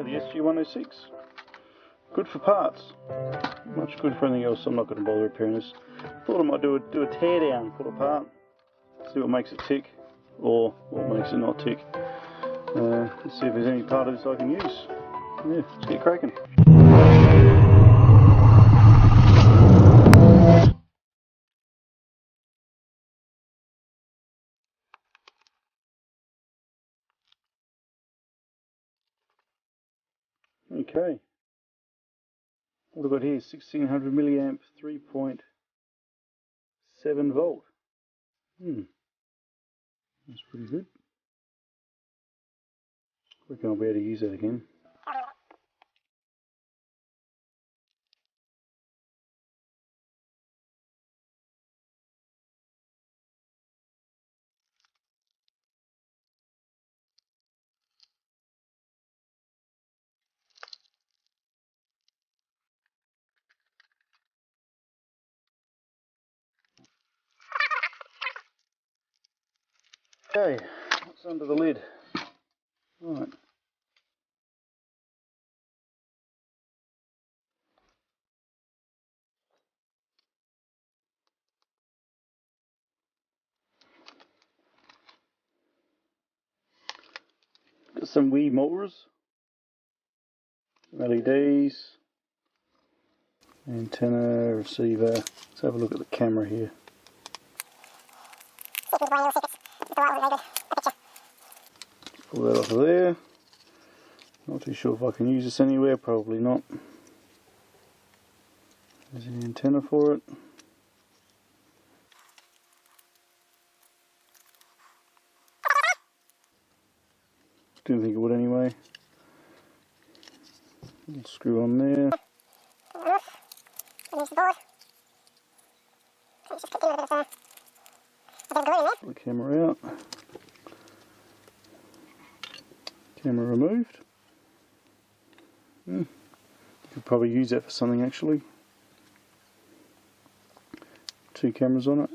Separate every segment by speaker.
Speaker 1: go, the SG106. Good for parts. Much good for anything else. I'm not going to bother repairing this. Thought I might do a tear down, pull apart, see what makes it tick, or what makes it not tick. Let's see if there's any part of this I can use. Yeah, let's get cracking. Okay, what have I got here? 1600 milliamp, 3.7 volt. That's pretty good. I reckon I'll be able to use that again. Okay, what's under the lid? Right. Got some wee motors, some LEDs, antenna, receiver. Let's have a look at the camera here. Pull that off of there. Not too sure if I can use this anywhere, probably not. There's the antenna for it. Didn't think it would anyway. Little screw on there. Pull the camera out. Camera removed. You could probably use that for something actually. 2 cameras on it.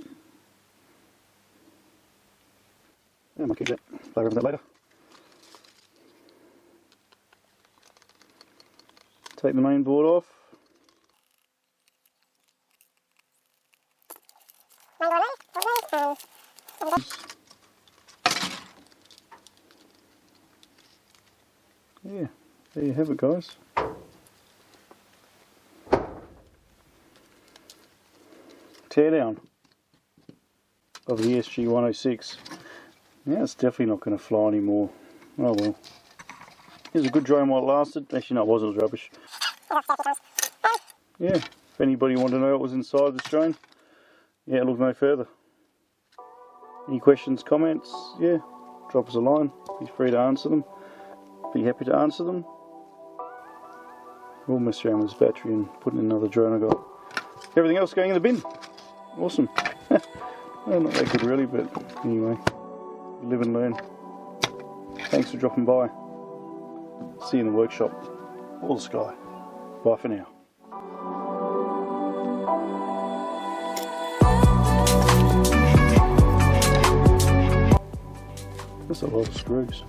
Speaker 1: Yeah, I might keep that. Play around with that later. Take the main board off. Yeah, there you have it, guys. Teardown of the SG106. Yeah, it's definitely not going to fly anymore. Oh well. It was a good drone while it lasted. Actually, no, it wasn't. It was rubbish. Yeah, if anybody wanted to know what was inside this drone, yeah, look no further. Any questions, comments, yeah, drop us a line. Be free to answer them. Be happy to answer them. We'll mess around with this battery and put in another drone I got. Everything else going in the bin. Awesome. Well, not that good really, but anyway, live and learn. Thanks for dropping by. See you in the workshop or the sky. Bye for now. That's a lot of screws.